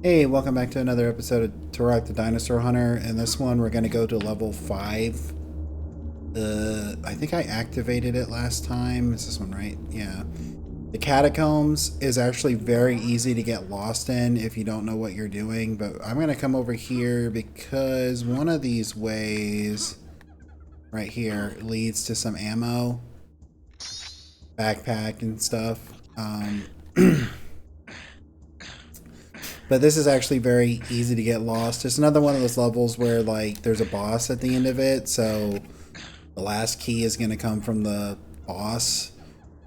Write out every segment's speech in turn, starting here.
Hey, welcome back to another episode of Turok the Dinosaur Hunter. In this one, we're going to go to level 5. I think I activated it last time. Is this one right? Yeah. The catacombs is actually very easy to get lost in if you don't know what you're doing, but I'm going to come over here because one of these ways right here leads to some ammo, backpack and stuff. But this is actually very easy to get lost. It's another one of those levels where like there's a boss at the end of it, so the last key is going to come from the boss.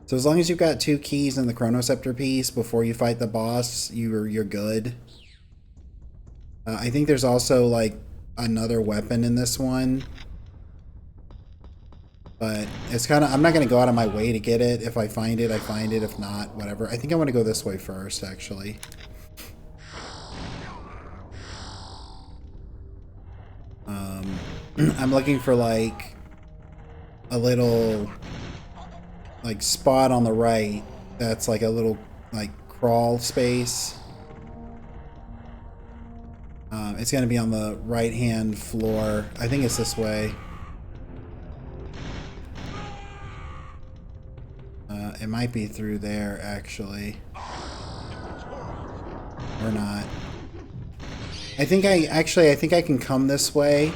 So as long as you've got 2 keys in the chronoceptor piece before you fight the boss, you're good. I think there's also like another weapon in this one, but it's kind of, I'm not going to go out of my way to get it. If I find it, I find it. If not, whatever. I think I want to go this way first, actually. I'm looking for like a little like spot on the right that's like a little like crawl space. It's going to be on the right hand floor. I think it's this way. It might be through there actually, or not. I think I can come this way.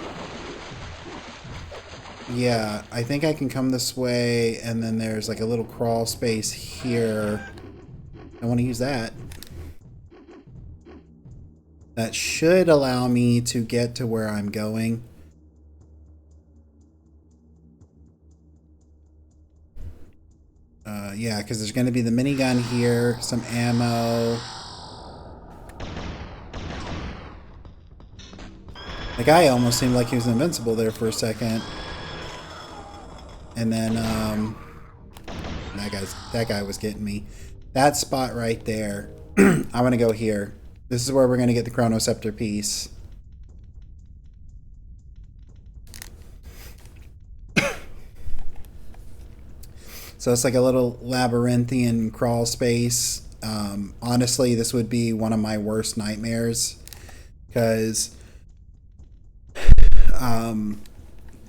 Yeah, I think I can come this way, and then there's like a little crawl space here. I want to use that. That should allow me to get to where I'm going. Yeah, because there's going to be the minigun here, some ammo. The guy almost seemed like he was invincible there for a second. And then that guy was getting me. That spot right there. I'm gonna go here. This is where we're gonna get the chronoceptor piece. So it's like a little labyrinthian crawl space. Honestly, this would be one of my worst nightmares because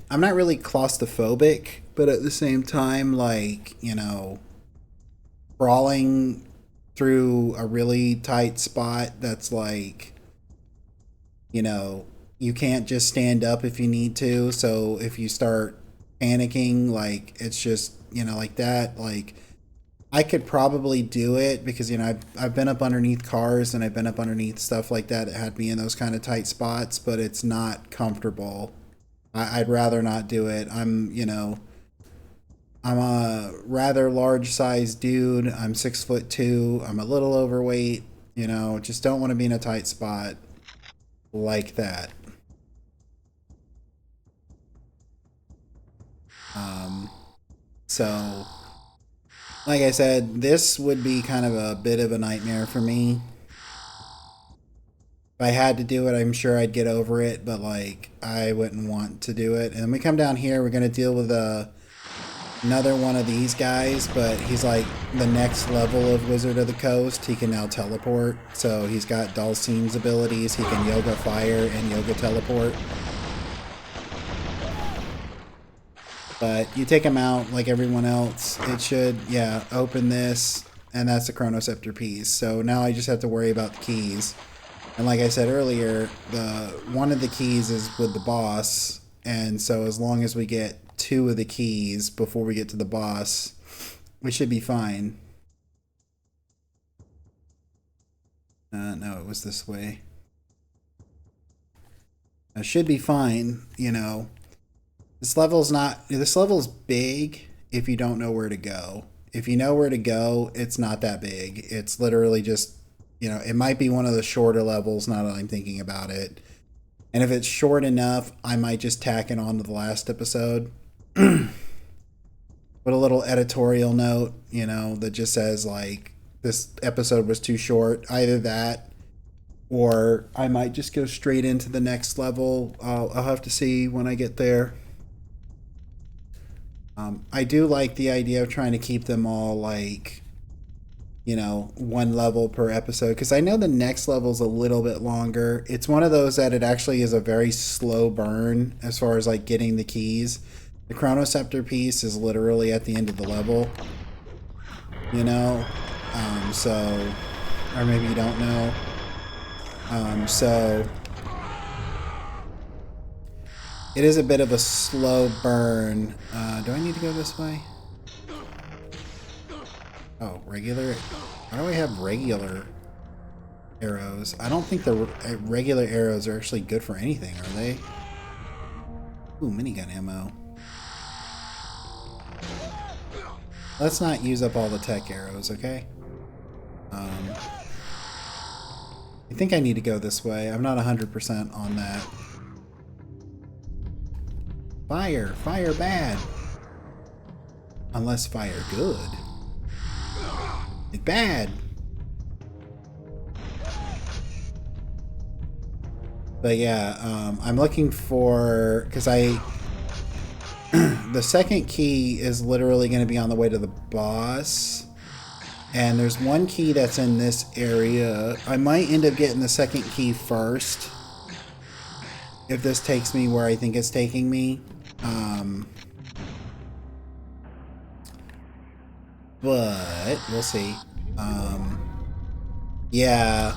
I'm not really claustrophobic, but at the same time, like, you know, crawling through a really tight spot that's like, you know, you can't just stand up if you need to. So if you start panicking, like, it's just, you know, like that, like, I could probably do it because, you know, I've been up underneath cars and I've been up underneath stuff like that. It had me in those kind of tight spots, but it's not comfortable. I'd rather not do it. You know, I'm a rather large sized dude. I'm 6'2". I'm a little overweight. You know, just don't want to be in a tight spot like that. So, like I said, this would be kind of a bit of a nightmare for me. If I had to do it, I'm sure I'd get over it, but like I wouldn't want to do it. And then we come down here, we're gonna deal with another one of these guys, but he's like the next level of Wizard of the Coast. He can now teleport, so he's got Dulcine's abilities. He can Yoga Fire and Yoga Teleport. But you take him out like everyone else, it should, yeah, open this, and that's the chronoceptor piece. So now I just have to worry about the keys. And like I said earlier, one of the keys is with the boss, and so as long as we get 2 of the keys before we get to the boss, we should be fine. No, it was this way. I should be fine, you know. This level's big if you don't know where to go. If you know where to go, it's not that big. It's literally just, you know, it might be one of the shorter levels now that I'm thinking about it. And if it's short enough, I might just tack it on to the last episode. Put a little editorial note, you know, that just says like, this episode was too short. Either that, or I might just go straight into the next level. I'll have to see when I get there. I do like the idea of trying to keep them all like you know, one level per episode, because I know the next level's a little bit longer. It's one of those that it actually is a very slow burn as far as like getting the keys. The Chronoceptor piece is literally at the end of the level, you know, so, or maybe you don't know. So it is a bit of a slow burn. Do I need to go this way? Oh, regular. Why do I have regular arrows? I don't think the regular arrows are actually good for anything, are they? Ooh, minigun ammo. Let's not use up all the tech arrows, okay? I think I need to go this way. I'm not 100% on that. Fire! Fire bad! Unless fire good. It's bad! But yeah, I'm looking for... Because the second key is literally going to be on the way to the boss. And there's one key that's in this area. I might end up getting the second key first. If this takes me where I think it's taking me. But we'll see. Yeah.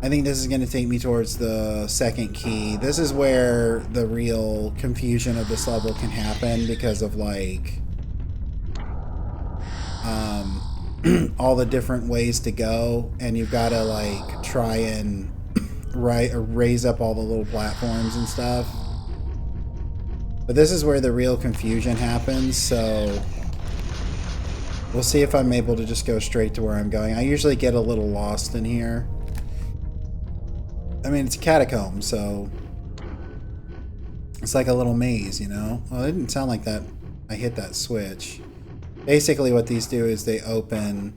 I think this is going to take me towards the second key. This is where the real confusion of this level can happen because of like all the different ways to go, and you've got to like try and raise up all the little platforms and stuff. But this is where the real confusion happens, so we'll see if I'm able to just go straight to where I'm going. I usually get a little lost in here. I mean, it's a catacomb, so it's like a little maze, you know? Well, it didn't sound like that. I hit that switch. Basically, what these do is they open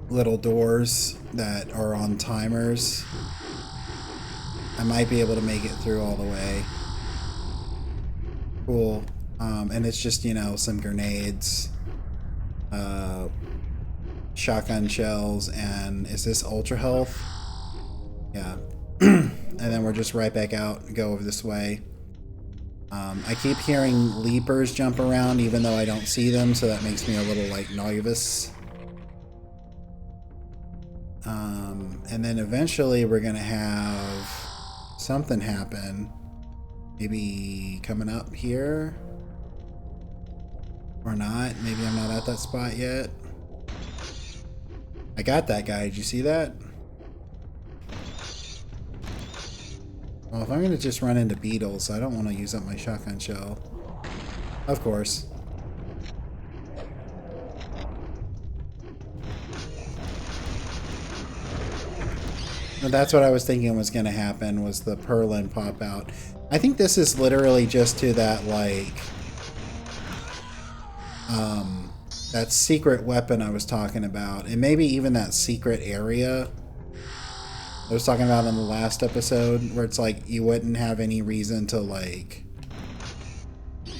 little doors that are on timers. I might be able to make it through all the way. Cool. And it's just, you know, some grenades, shotgun shells, and is this ultra health? Yeah. And then we're just right back out and go over this way. I keep hearing leapers jump around even though I don't see them, so that makes me a little like nervous. And then eventually we're gonna have something happen. Maybe coming up here? Or not. Maybe I'm not at that spot yet. I got that guy. Did you see that? Well, if I'm going to just run into beetles, I don't want to use up my shotgun shell. Of course. But that's what I was thinking was going to happen, was the Perlin pop out. I think this is literally just to that, like... that secret weapon I was talking about. And maybe even that secret area I was talking about in the last episode, where it's like you wouldn't have any reason to like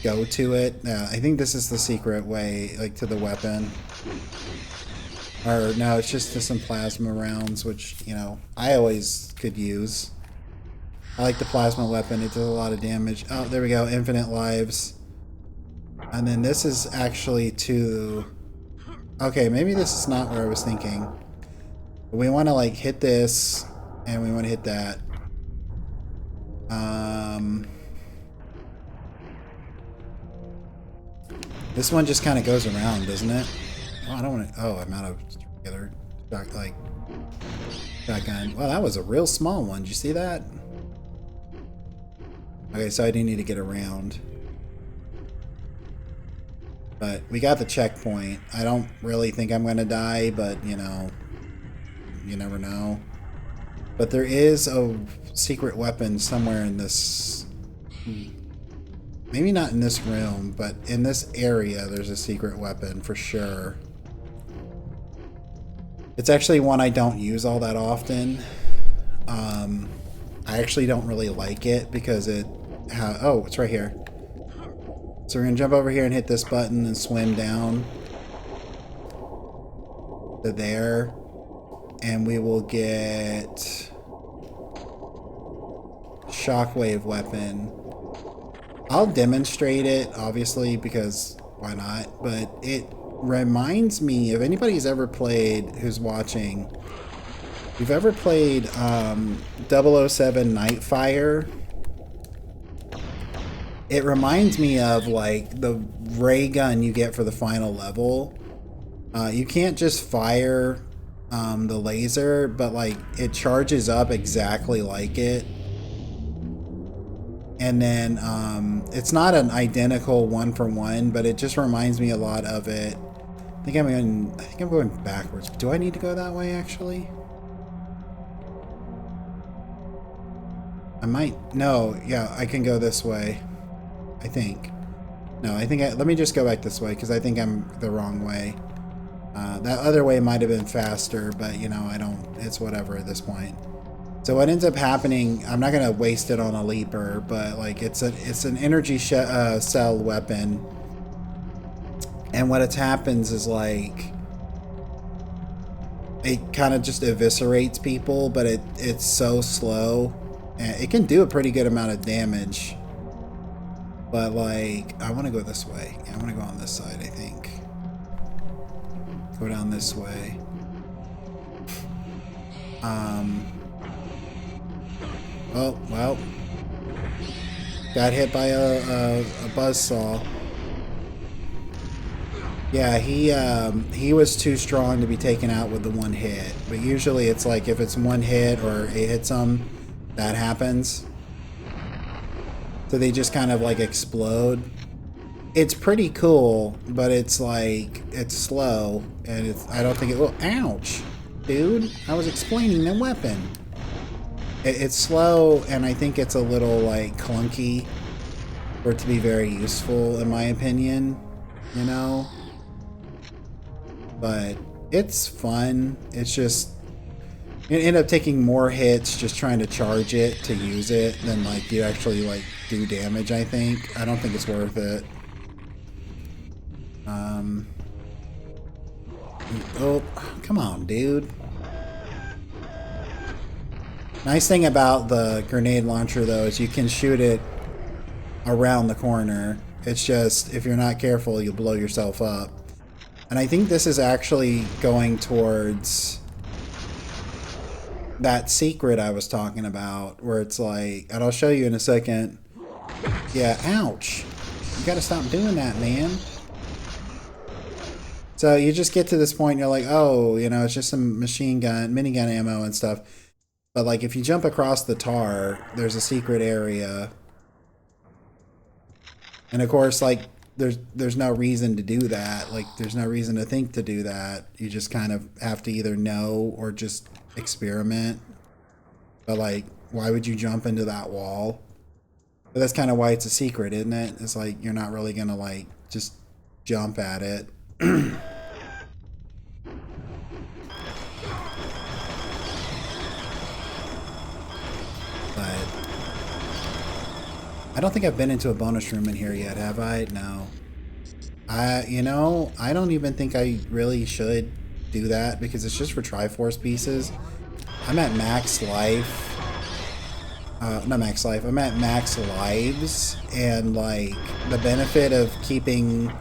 go to it. I think this is the secret way, like to the weapon. Or no, it's just to some plasma rounds, which, you know, I always could use. I like the plasma weapon. It does a lot of damage. Oh, there we go. Infinite lives. And then this is actually to... Okay, maybe this is not where I was thinking. We want to like hit this, and we want to hit that. This one just kind of goes around, doesn't it? Oh, I don't want to... Oh, I'm out of regular shotgun. Well, that was a real small one. Did you see that? Okay, so I do need to get around. But we got the checkpoint. I don't really think I'm going to die, but, you know, you never know. But there is a secret weapon somewhere in this... Maybe not in this room, but in this area there's a secret weapon for sure. It's actually one I don't use all that often. I actually don't really like it because it... Oh, it's right here. So we're going to jump over here and hit this button and swim down. to there, and we will get shockwave weapon. I'll demonstrate it, obviously, because why not? But it reminds me, if anybody's ever played, who's watching, if you've ever played 007 Nightfire, it reminds me of like the ray gun you get for the final level. You can't just fire the laser, but like it charges up exactly like it. And then it's not an identical one-for-one, but it just reminds me a lot of it. I think I'm going backwards. Do I need to go that way actually? I might. No, yeah, I can go this way. I think. No, I think let me just go back this way because I think I'm the wrong way. That other way might have been faster, but you know, it's whatever at this point. So what ends up happening, I'm not going to waste it on a leaper, but like it's an energy cell weapon. And what happens is like it kind of just eviscerates people, but it's so slow. And it can do a pretty good amount of damage. But like, I want to go this way. Yeah, I want to go on this side, I think. Go down this way. Oh, well. Got hit by a buzzsaw. Yeah, he was too strong to be taken out with the one hit. But usually it's like if it's one hit or it hits them, that happens. So they just kind of like explode. It's pretty cool, but it's like, it's slow. And I don't think it will. Ouch! Dude, I was explaining the weapon. It's slow, and I think it's a little like clunky for it to be very useful, in my opinion. You know? But it's fun. It's just, you end up taking more hits just trying to charge it to use it than like you actually like do damage, I think. I don't think it's worth it. Oh, come on, dude. Nice thing about the grenade launcher, though, is you can shoot it around the corner. It's just, if you're not careful, you'll blow yourself up. And I think this is actually going towards that secret I was talking about, where it's like, and I'll show you in a second. Yeah, ouch. You gotta stop doing that, man. So you just get to this point and you're like, oh, you know, it's just some minigun ammo and stuff. But like if you jump across the tar, there's a secret area. And of course, like there's no reason to do that. Like there's no reason to think to do that. You just kind of have to either know or just experiment. But like, why would you jump into that wall? But that's kind of why it's a secret, isn't it? It's like you're not really gonna like just jump at it. But I don't think I've been into a bonus room in here yet, have I? No. You know, I don't even think I really should do that because it's just for Triforce pieces. I'm at max life. Not max life. I'm at max lives, and like the benefit of keeping,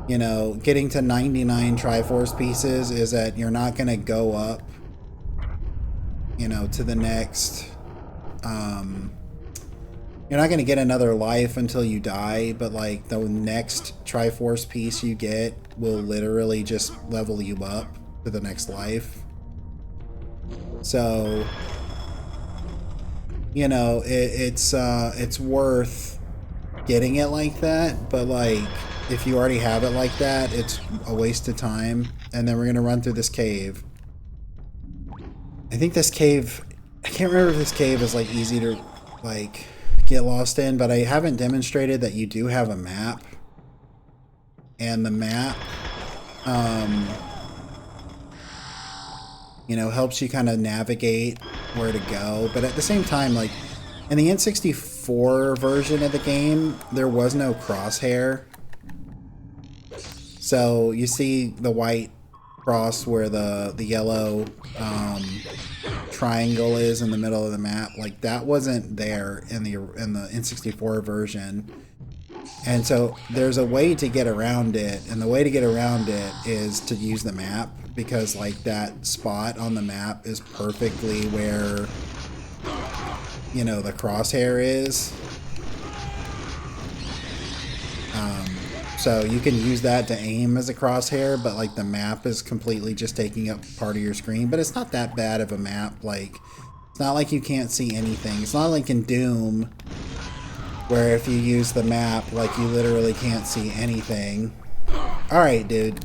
you know, getting to 99 Triforce pieces is that you're not going to go up, you know, to the next. You're not going to get another life until you die, but like the next Triforce piece you get will literally just level you up to the next life. So, you know, it's worth getting it like that, but like if you already have it like that, it's a waste of time. And then we're going to run through this cave. I think this cave, I can't remember if this cave is like easy to like get lost in, but I haven't demonstrated that you do have a map. And the map, you know, helps you kind of navigate where to go. But at the same time, like in the N64 version of the game, there was no crosshair. So you see the white cross where the yellow triangle is in the middle of the map. Like that wasn't there in the N64 version. And so there's a way to get around it, and the way to get around it is to use the map, because like that spot on the map is perfectly where, you know, the crosshair is. So you can use that to aim as a crosshair, but like the map is completely just taking up part of your screen. But it's not that bad of a map. Like, it's not like you can't see anything. It's not like in Doom, where if you use the map, like you literally can't see anything. Alright, dude.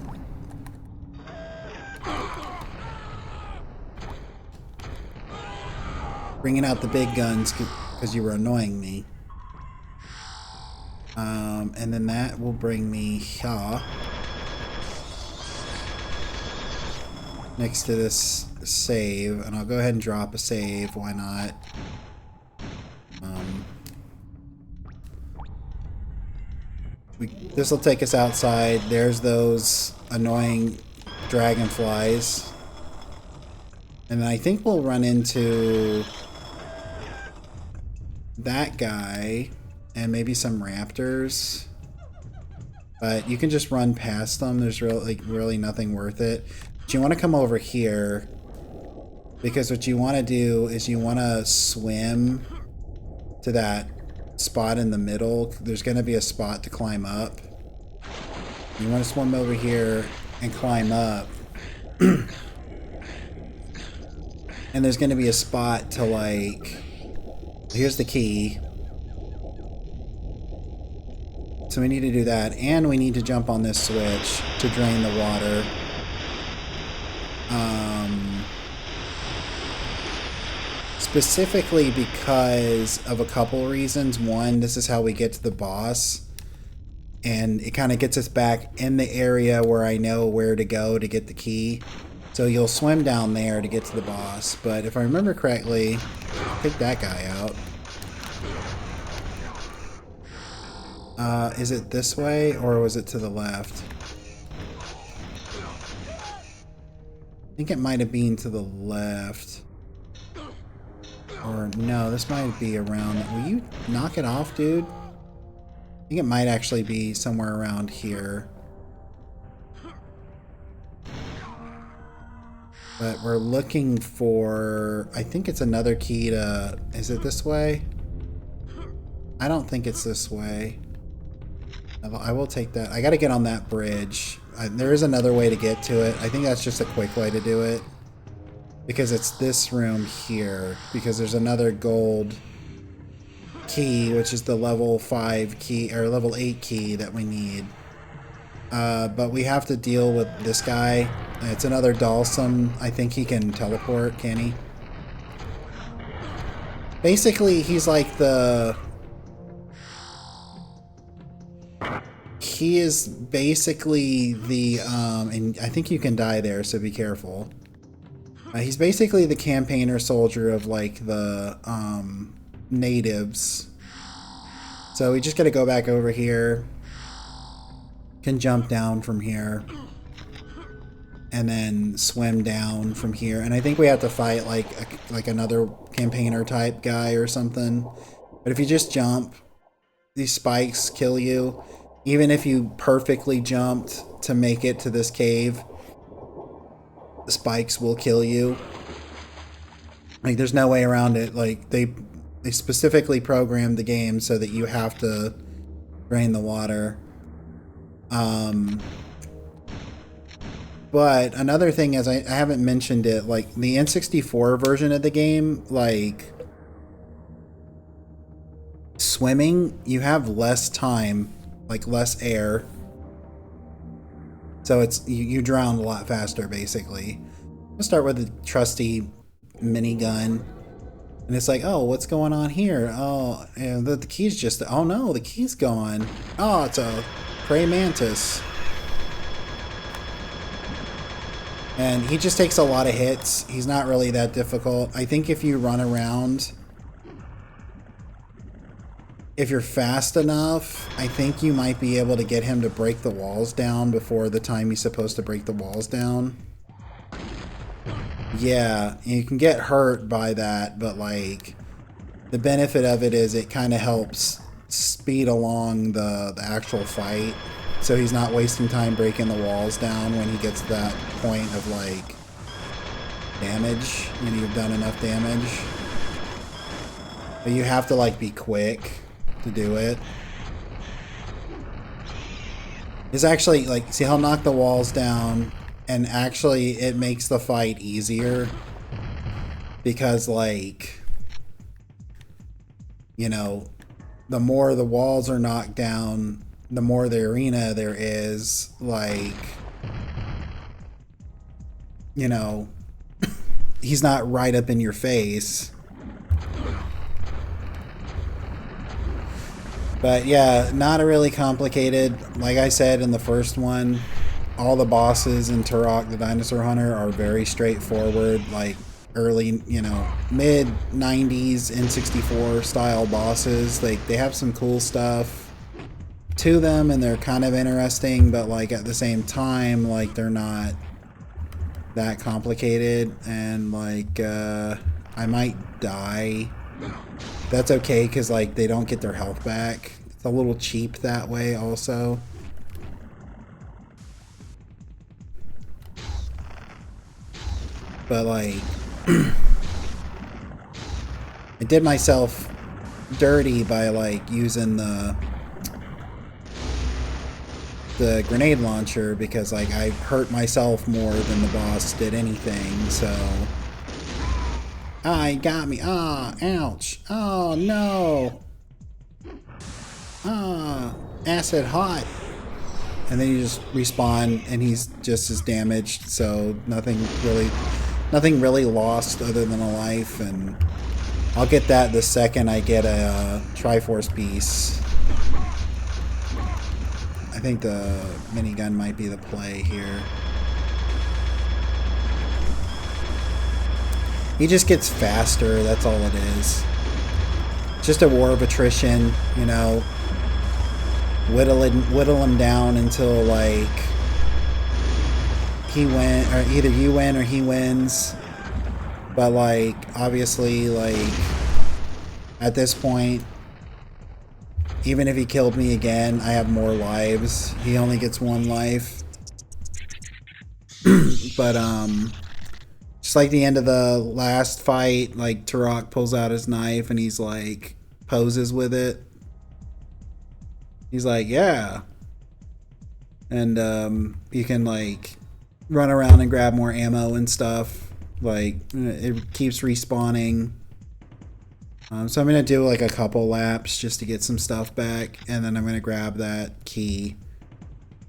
Bringing out the big guns because you were annoying me. And then that will bring me here. Next to this save. And I'll go ahead and drop a save. Why not? This will take us outside. There's those annoying dragonflies. And then I think we'll run into that guy and maybe some raptors. But you can just run past them. There's really nothing worth it. But you want to come over here, because what you want to do is you want to swim to that spot in the middle. There's going to be a spot to climb up. You want to swim over here and climb up. And there's going to be a spot to, like, here's the key. So we need to do that, and we need to jump on this switch to drain the water. Specifically because of a couple reasons. One, this is how we get to the boss, and it kind of gets us back in the area where I know where to go to get the key. So you'll swim down there to get to the boss, but if I remember correctly, take that guy out. Is it this way, or was it to the left? I think it might have been to the left. Or no, this might be around. Will you knock it off, dude? I think it might actually be somewhere around here. But we're looking for, I think it's another key to, is it this way? I don't think it's this way. I will take that. I gotta get on that bridge. There is another way to get to it. I think that's just a quick way to do it. Because it's this room here. Because there's another gold key, which is the level 5 key, or level 8 key that we need. But we have to deal with this guy. It's another Dalsum. I think he can teleport, can he? Basically, he's like the... He is basically the... and I think you can die there, so be careful. He's basically the campaigner soldier of, like, the natives. So we just gotta go back over here. Can jump down from here. And then swim down from here. And I think we have to fight, like another campaigner type guy or something. But if you just jump, these spikes kill you. Even if you perfectly jumped to make it to this cave, the spikes will kill you. Like, there's no way around it. Like, they specifically programmed the game so that you have to drain the water. But another thing is, I haven't mentioned it, like, the N64 version of the game, like, swimming, you have less time, like, less air. So it's you drown a lot faster, basically. Let's start with the trusty minigun. And it's like, oh, what's going on here? Oh, and the key's just... Oh, no, the key's gone. Oh, it's a prey mantis. And he just takes a lot of hits. He's not really that difficult. I think if you run around if you're fast enough, I think you might be able to get him to break the walls down before the time he's supposed to break the walls down. Yeah, you can get hurt by that, but like the benefit of it is it kind of helps speed along the actual fight. So he's not wasting time breaking the walls down when he gets to that point of like damage, when you've done enough damage. But you have to like be quick to do it. It's actually like, see, he'll knock the walls down, and actually it makes the fight easier because like, you know, the more the walls are knocked down, the more the arena there is, like, you know, he's not right up in your face. But yeah, not a really complicated. Like I said in the first one, all the bosses in Turok the Dinosaur Hunter are very straightforward, like early, you know, mid 90s N64 style bosses. Like they have some cool stuff to them and they're kind of interesting, but like at the same time, like they're not that complicated, and like I might die. That's okay, because like they don't get their health back. It's a little cheap that way also. But like I did myself dirty by like using the grenade launcher, because like I hurt myself more than the boss did anything. So he got me. Ouch. Oh no. Acid hot. And then you just respawn and he's just as damaged, so nothing really lost other than a life. And I'll get that the second I get a Triforce piece. I think the minigun might be the play here. He just gets faster, that's all it is. Just a war of attrition, you know. Whittle him down until like he win, or either you win or he wins. But like obviously, like at this point, even if he killed me again, I have more lives. He only gets one life. But just like the end of the last fight, like Turok pulls out his knife and he's like poses with it. He's like, yeah. And you can like run around and grab more ammo and stuff. Like it keeps respawning. So I'm gonna do like a couple laps just to get some stuff back, and then I'm gonna grab that key.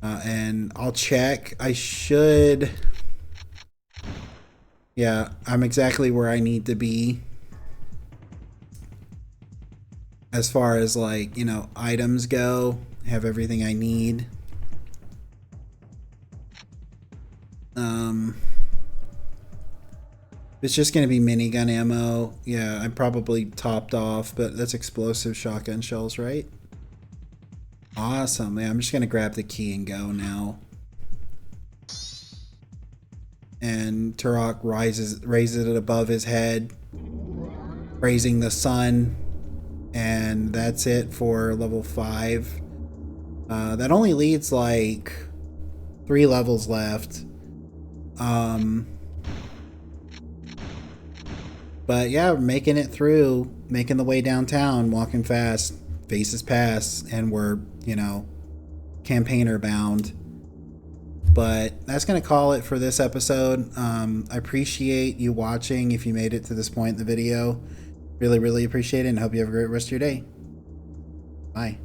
And I'll check. I should. Yeah, I'm exactly where I need to be. As far as like, you know, items go, I have everything I need. It's just going to be minigun ammo. Yeah, I'm probably topped off, but that's explosive shotgun shells, right? Awesome. Yeah, I'm just going to grab the key and go now. And Turok raises it above his head, raising the sun. And that's it for level 5. That only leads like 3 levels left. But yeah, making it through, making the way downtown, walking fast, faces pass, and we're, you know, campaigner bound. But that's going to call it for this episode. I appreciate you watching if you made it to this point in the video. Really, really appreciate it, and hope you have a great rest of your day. Bye.